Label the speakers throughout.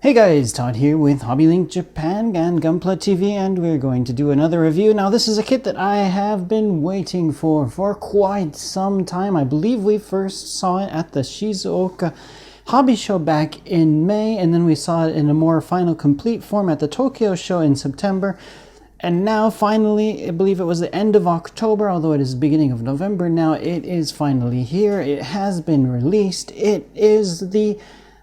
Speaker 1: Hey guys, Todd here with HobbyLink Japan and Gunpla TV, and we're going to do another review. Now this is a kit that I have been waiting for quite some time. I believe we first saw it at the Shizuoka Hobby Show back in May, and then we saw it in a more final complete form at the Tokyo Show in September. And now finally, I believe it was the end of October, although it is the beginning of November now, it is finally here. It has been released. It is the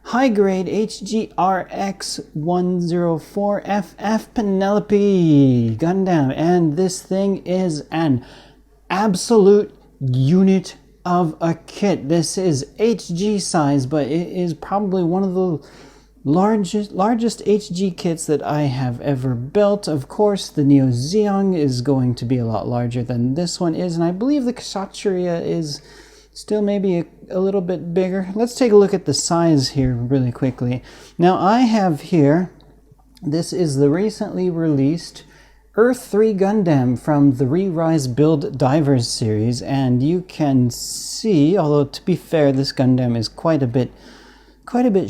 Speaker 1: high-grade HG RX104FF Penelope Gundam, and this thing is an absolute unit of a kit. This is HG size, but it is probably one of the largest HG kits that I have ever built. Of course, the Neo Zeong is going to be a lot larger than this one is, and I believe the Kshatriya is still maybe a little bit bigger. Let's take a look at the size here really quickly. Now I have here, this is the recently released Earth 3 Gundam from the Re-Rise Build Divers series, and you can see, although to be fair, this Gundam is quite a bit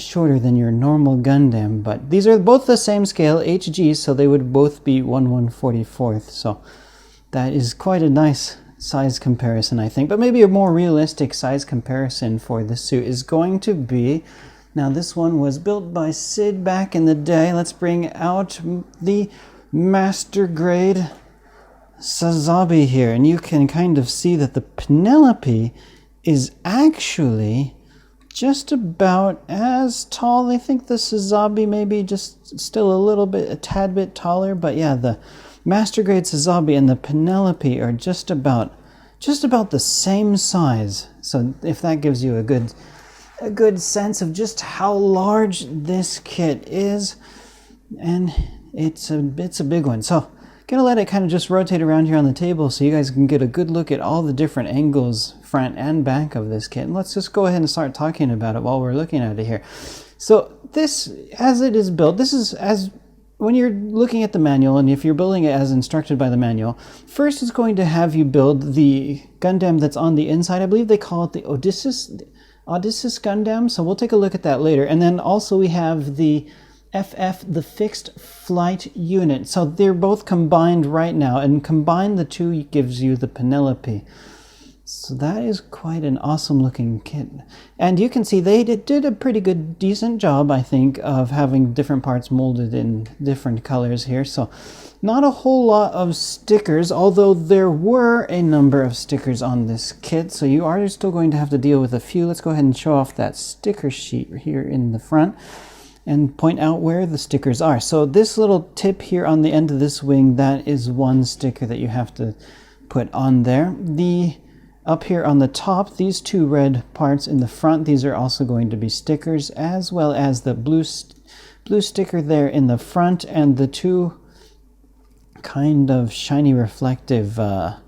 Speaker 1: shorter than your normal Gundam, but these are both the same scale, HG, so they would both be 1/144th, so that is quite a nice size comparison, I think. But maybe a more realistic size comparison for the suit is going to be, now this one was built by Sid back in the day. Let's bring out the master grade Sazabi here, and you can kind of see that the Penelope is actually just about as tall. I think the Sazabi maybe just still a tad bit taller, but yeah, the Master Grade Sazabi and the Penelope are just about the same size. So if that gives you a good sense of just how large this kit is, and it's a big one. So gonna let it kind of just rotate around here on the table so you guys can get a good look at all the different angles, front and back of this kit. And let's just go ahead and start talking about it while we're looking at it here. So this, as it is built, this is as when you're looking at the manual, and if you're building it as instructed by the manual, first it's going to have you build the Gundam that's on the inside. I believe they call it the Odysseus Gundam, so we'll take a look at that later. And then also we have the FF, the Fixed Flight Unit. So they're both combined right now, and combined the two gives you the Penelope. So that is quite an awesome looking kit. And you can see they did a pretty decent job, I think, of having different parts molded in different colors here. So not a whole lot of stickers, although there were a number of stickers on this kit. So you are still going to have to deal with a few. Let's go ahead and show off that sticker sheet here in the front and point out where the stickers are. So this little tip here on the end of this wing, that is one sticker that you have to put on there. Up here on the top, these two red parts in the front, these are also going to be stickers, as well as the blue sticker there in the front, and the two kind of shiny reflective, what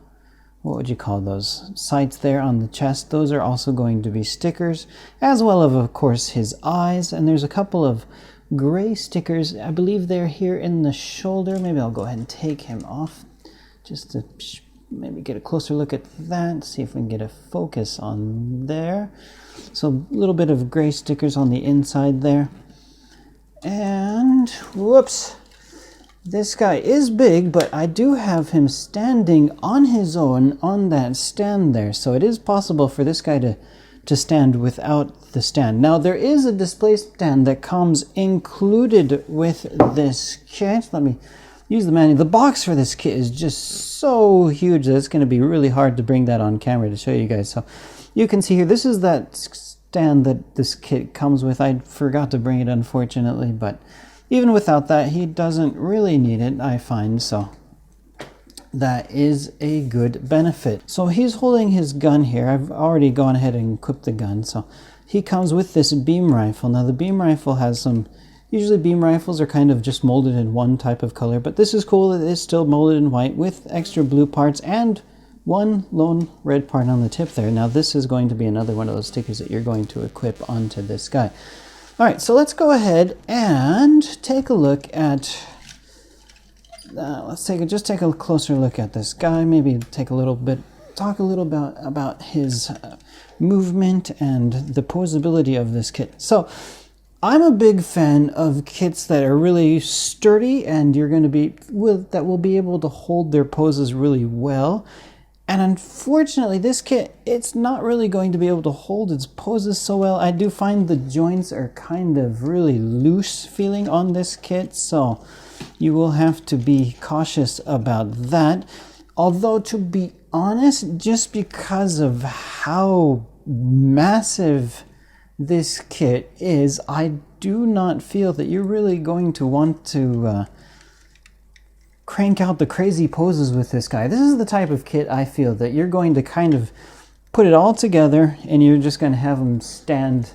Speaker 1: would you call those, sights there on the chest. Those are also going to be stickers, as well as, of course, his eyes. And there's a couple of gray stickers. I believe they're here in the shoulder. Maybe I'll go ahead and take him off just to maybe get a closer look at that, see if we can get a focus on there. So a little bit of gray stickers on the inside there. And whoops, this guy is big, but I do have him standing on his own on that stand there. So it is possible for this guy to stand without the stand. Now there is a display stand that comes included with this kit. Let me use the manual. The box for this kit is just so huge that it's going to be really hard to bring that on camera to show you guys. So you can see here, this is that stand that this kit comes with. I forgot to bring it, unfortunately, but even without that, he doesn't really need it, I find. So that is a good benefit. So he's holding his gun here. I've already gone ahead and equipped the gun. So he comes with this beam rifle. Now the beam rifle has some, usually beam rifles are kind of just molded in one type of color, but this is cool. It is still molded in white with extra blue parts and one lone red part on the tip there. Now this is going to be another one of those stickers that you're going to equip onto this guy. All right, so let's go ahead and take a look at, let's take a closer look at this guy. Maybe talk a little bit about his movement and the poseability of this kit. So I'm a big fan of kits that are really sturdy and you're going to be that will be able to hold their poses really well. And unfortunately, this kit, it's not really going to be able to hold its poses so well. I do find the joints are kind of really loose feeling on this kit, so you will have to be cautious about that. Although, to be honest, just because of how massive this kit is, I do not feel that you're really going to want to crank out the crazy poses with this guy. This is the type of kit I feel that you're going to kind of put it all together and you're just going to have him stand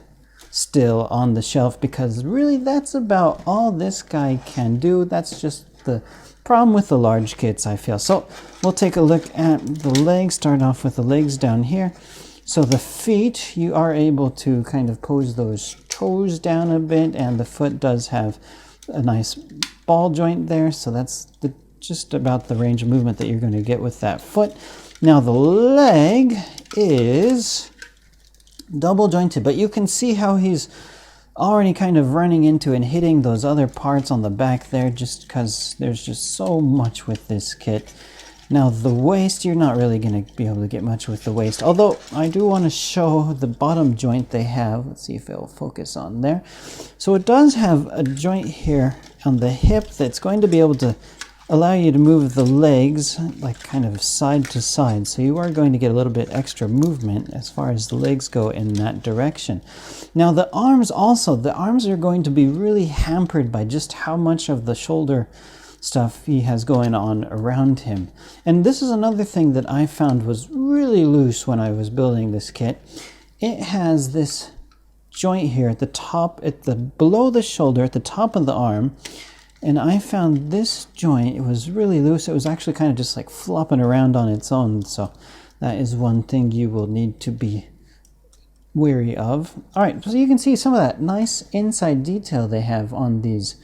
Speaker 1: still on the shelf, because really that's about all this guy can do. That's just the problem with the large kits, I feel. So we'll take a look at the legs. Start off with the legs down here. So the feet, you are able to kind of pose those toes down a bit, and the foot does have a nice ball joint there. So that's just about the range of movement that you're going to get with that foot. Now the leg is double jointed, but you can see how he's already kind of running into and hitting those other parts on the back there, just because there's just so much with this kit. Now the waist, you're not really going to be able to get much with the waist, although I do want to show the bottom joint they have. Let's see if it'll focus on there. So it does have a joint here on the hip that's going to be able to allow you to move the legs like kind of side to side. So you are going to get a little bit extra movement as far as the legs go in that direction. Now the arms also, the arms are going to be really hampered by just how much of the shoulder stuff he has going on around him. And this is another thing that I found was really loose when I was building this kit. It has this joint here at the top, below the shoulder, at the top of the arm. And I found this joint, it was really loose. It was actually kind of just like flopping around on its own. So that is one thing you will need to be wary of. All right, so you can see some of that nice inside detail they have on these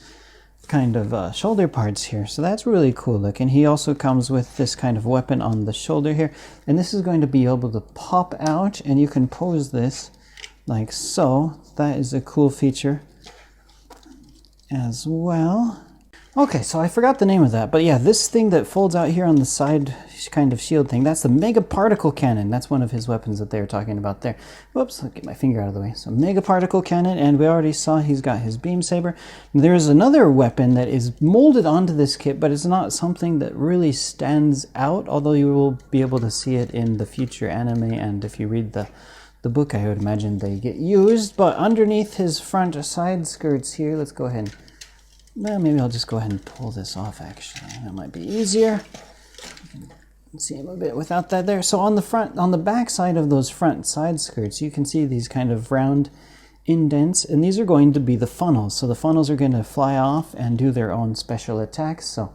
Speaker 1: kind of shoulder parts here. So that's really cool looking. He also comes with this kind of weapon on the shoulder here. And this is going to be able to pop out, and you can pose this like so. That is a cool feature as well. Okay, so I forgot the name of that, but yeah, this thing that folds out here on the side kind of shield thing, that's the Mega Particle Cannon. That's one of his weapons that they were talking about there. Whoops, I'll get my finger out of the way. So Mega Particle Cannon, and we already saw he's got his beam saber. There's another weapon that is molded onto this kit, but it's not something that really stands out, although you will be able to see it in the future anime, and if you read the book, I would imagine they get used. But underneath his front side skirts here, let's go ahead and, well, maybe I'll just go ahead and pull this off, actually. That might be easier. You can see him a bit without that there. So on the back side of those front side skirts, you can see these kind of round indents, and these are going to be the funnels. So the funnels are going to fly off and do their own special attacks. So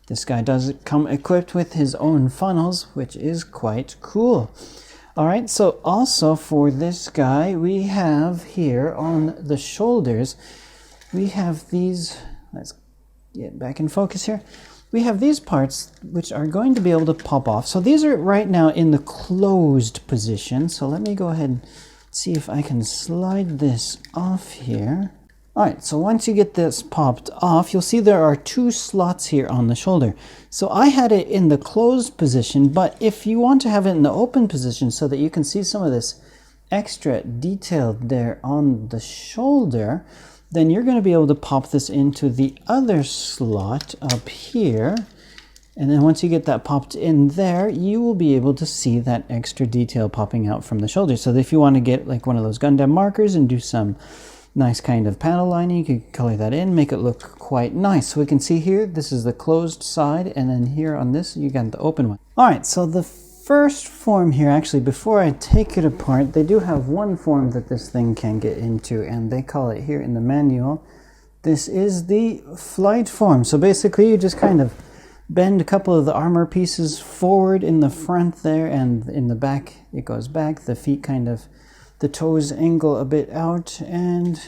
Speaker 1: this guy does come equipped with his own funnels, which is quite cool. All right, so also for this guy, we have here on the shoulders, we have these, let's get back in focus here. We have these parts which are going to be able to pop off. So these are right now in the closed position. So let me go ahead and see if I can slide this off here. All right, so once you get this popped off, you'll see there are two slots here on the shoulder. So I had it in the closed position, but if you want to have it in the open position so that you can see some of this extra detail there on the shoulder, then you're going to be able to pop this into the other slot up here. And then once you get that popped in there, you will be able to see that extra detail popping out from the shoulder. So if you want to get like one of those Gundam markers and do some nice kind of panel lining, you can color that in, make it look quite nice. So we can see here, this is the closed side, and then here on this, you got the open one. All right, so the first form here, actually, before I take it apart, they do have one form that this thing can get into, and they call it here in the manual. This is the flight form. So basically, you just kind of bend a couple of the armor pieces forward in the front there, and in the back, it goes back. The feet kind of, the toes angle a bit out, and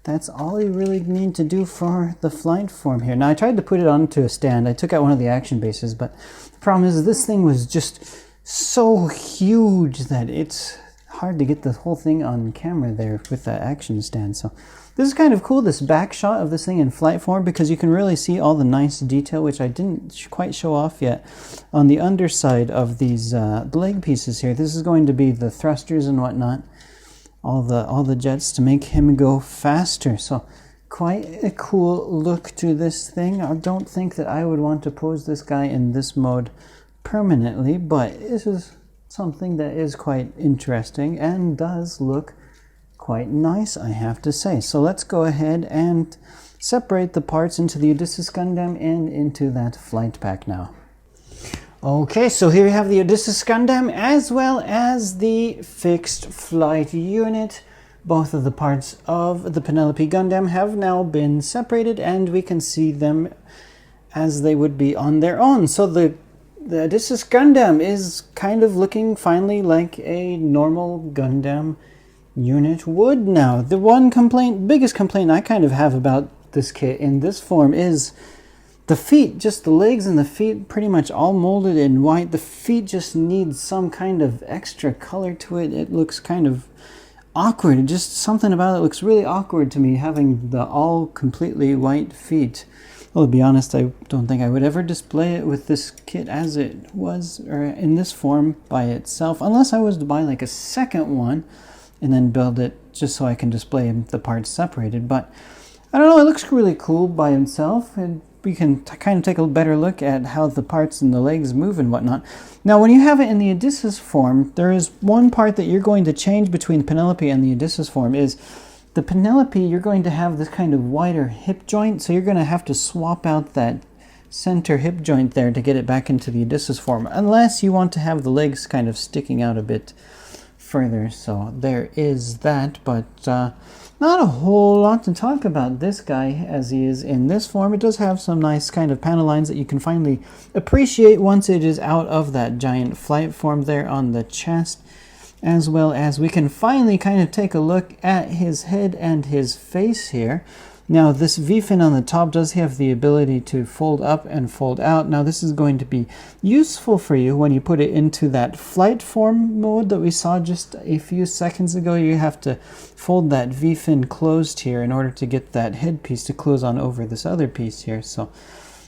Speaker 1: that's all you really need to do for the flight form here. Now I tried to put it onto a stand. I took out one of the action bases, but the problem is this thing was just so huge that it's hard to get the whole thing on camera there with that action stand. So this is kind of cool, this back shot of this thing in flight form, because you can really see all the nice detail, which I didn't quite show off yet, on the underside of these leg pieces here. This is going to be the thrusters and whatnot, all the jets to make him go faster. So quite a cool look to this thing. I don't think that I would want to pose this guy in this mode permanently, but this is something that is quite interesting and does look quite nice, I have to say. So let's go ahead and separate the parts into the Odysseus Gundam and into that flight pack now. Okay, so here we have the Odysseus Gundam as well as the fixed flight unit. Both of the parts of the Penelope Gundam have now been separated, and we can see them as they would be on their own. So the Odysseus Gundam is kind of looking finally like a normal Gundam unit would now. The one biggest complaint I kind of have about this kit in this form is the feet, just the legs and the feet pretty much all molded in white. The feet just need some kind of extra color to it. It looks kind of awkward. Just something about it looks really awkward to me, having the all completely white feet. Well, to be honest, I don't think I would ever display it with this kit as it was, or in this form by itself, unless I was to buy like a second one and then build it just so I can display the parts separated. But I don't know, it looks really cool by itself, and we can kind of take a better look at how the parts and the legs move and whatnot. Now, when you have it in the Odysseus form, there is one part that you're going to change between Penelope and the Odysseus form. Is the Penelope, you're going to have this kind of wider hip joint, so you're going to have to swap out that center hip joint there to get it back into the Odysseus form, unless you want to have the legs kind of sticking out a bit further. So there is that, but not a whole lot to talk about this guy as he is in this form. It does have some nice kind of panel lines that you can finally appreciate once it is out of that giant flight form there on the chest, as well as we can finally kind of take a look at his head and his face here. Now, this V-fin on the top does have the ability to fold up and fold out. Now, this is going to be useful for you when you put it into that flight form mode that we saw just a few seconds ago. You have to fold that V-fin closed here in order to get that headpiece to close on over this other piece here. So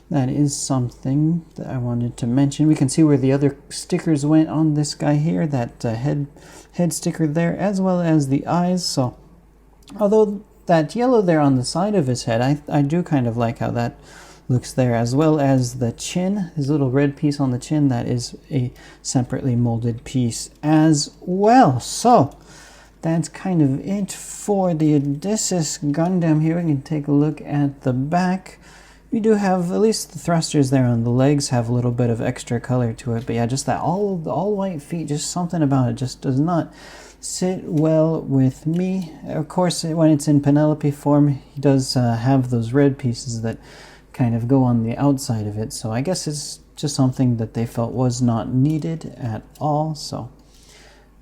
Speaker 1: that is something that I wanted to mention. We can see where the other stickers went on this guy here, that head sticker there, as well as the eyes. So although that yellow there on the side of his head, I do kind of like how that looks there, as well as the chin, his little red piece on the chin, that is a separately molded piece as well. So that's kind of it for the Odysseus Gundam here. We can take a look at the back. We do have, at least the thrusters there on the legs have a little bit of extra color to it, but yeah, just that all white feet, just something about it just does not sit well with me. Of course, when it's in Penelope form, he does have those red pieces that kind of go on the outside of it, so I guess it's just something that they felt was not needed at all. So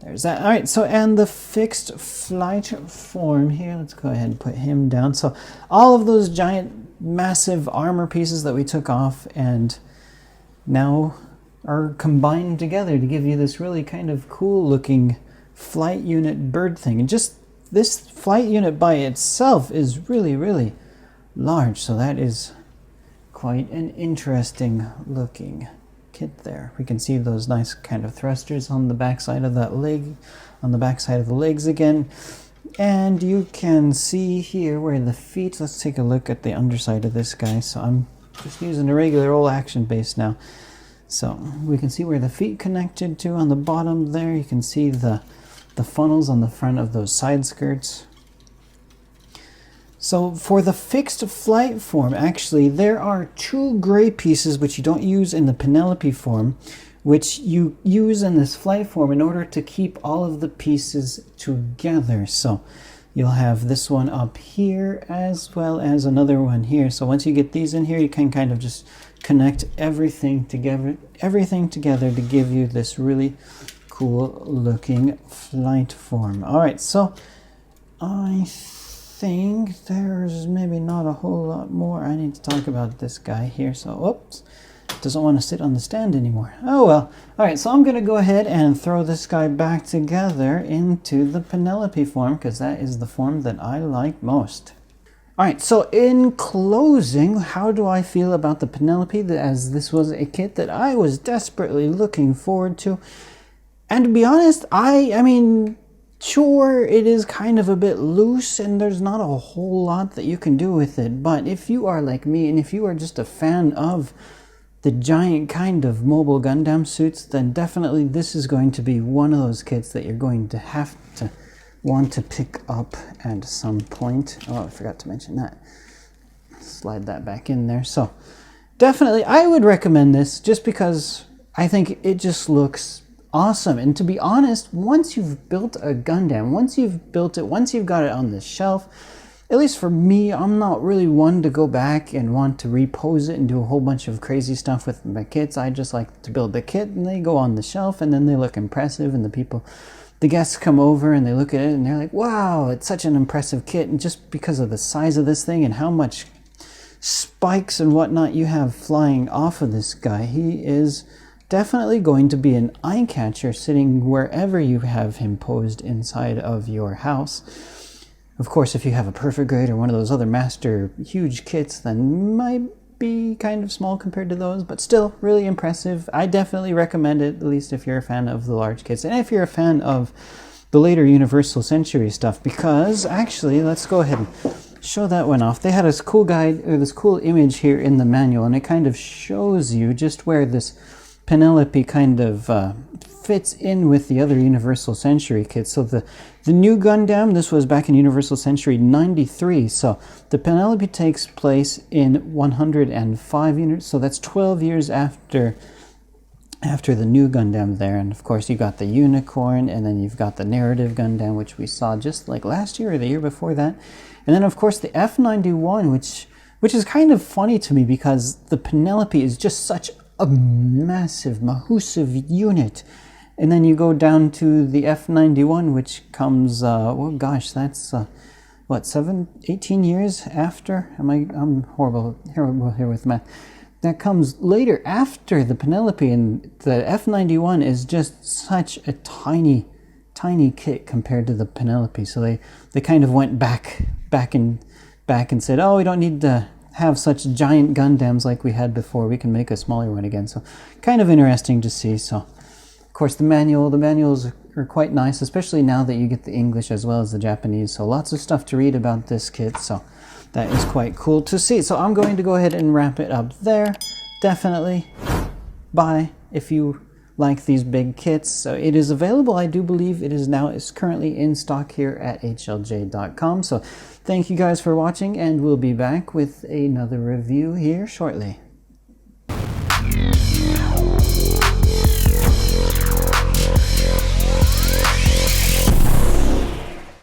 Speaker 1: there's that. All right, so and the fixed flight form here, let's go ahead and put him down. So all of those giant massive armor pieces that we took off and now are combined together to give you this really kind of cool looking flight unit bird thing. And just this flight unit by itself is really, really large, so that is quite an interesting looking kit there. We can see those nice kind of thrusters on the backside of that leg, on the backside of the legs again, and you can see here where the feet, let's take a look at the underside of this guy. So I'm just using a regular old action base now, so we can see where the feet connected to on the bottom there. You can see the funnels on the front of those side skirts. So for the fixed flight form, actually, there are two gray pieces which you don't use in the Penelope form, which you use in this flight form in order to keep all of the pieces together. So you'll have this one up here as well as another one here. So once you get these in here, you can kind of just connect everything together to give you this really cool looking flight form. All right, so I think there's maybe not a whole lot more I need to talk about this guy here. So oops, doesn't want to sit on the stand anymore. Oh well. Alright, so I'm going to go ahead and throw this guy back together into the Penelope form, because that is the form that I like most. Alright, so in closing, how do I feel about the Penelope, as this was a kit that I was desperately looking forward to? And to be honest, I mean, sure, it is kind of a bit loose and there's not a whole lot that you can do with it, but if you are like me and if you are just a fan of the giant kind of mobile Gundam suits, then definitely this is going to be one of those kits that you're going to have to want to pick up at some point. Oh, I forgot to mention that. Slide that back in there. So definitely I would recommend this just because I think it just looks awesome. And to be honest, once you've built a Gundam, once you've built it, once you've got it on the shelf, at least for me, I'm not really one to go back and want to repose it and do a whole bunch of crazy stuff with my kits. I just like to build the kit and they go on the shelf and then they look impressive and the guests come over and they look at it and they're like, wow, it's such an impressive kit. And just because of the size of this thing and how much spikes and whatnot you have flying off of this guy, he is definitely going to be an eye catcher sitting wherever you have him posed inside of your house. Of course, if you have a Perfect Grade or one of those other master huge kits, then might be kind of small compared to those, but still really impressive. I definitely recommend it, at least if you're a fan of the large kits and if you're a fan of the later Universal Century stuff, because actually, let's go ahead and show that one off. They had this cool guide, or this cool image here in the manual, and it kind of shows you just where this Penelope kind of fits in with the other Universal Century kits. So the new Gundam, this was back in Universal Century 93. So the Penelope takes place in 105 units. So that's 12 years after the new Gundam there. And of course you got the Unicorn, and then you've got the narrative Gundam, which we saw just like last year or the year before that. And then of course the F91, which is kind of funny to me because the Penelope is just such a massive, massive unit. And then you go down to the F91, which comes, well, gosh, that's, what, 18 years after? I'm horrible here with math. That comes later after the Penelope, and the F91 is just such a tiny kit compared to the Penelope. So they kind of went back and said, oh, we don't need to have such giant Gundams like we had before. We can make a smaller one again. So kind of interesting to see. So of course the manuals are quite nice, especially now that you get the English as well as the Japanese. So lots of stuff to read about this kit. So that is quite cool to see. So I'm going to go ahead and wrap it up there. Definitely buy if you like these big kits. So it is available. I do believe it's currently in stock here at HLJ.com. So thank you guys for watching, and we'll be back with another review here shortly.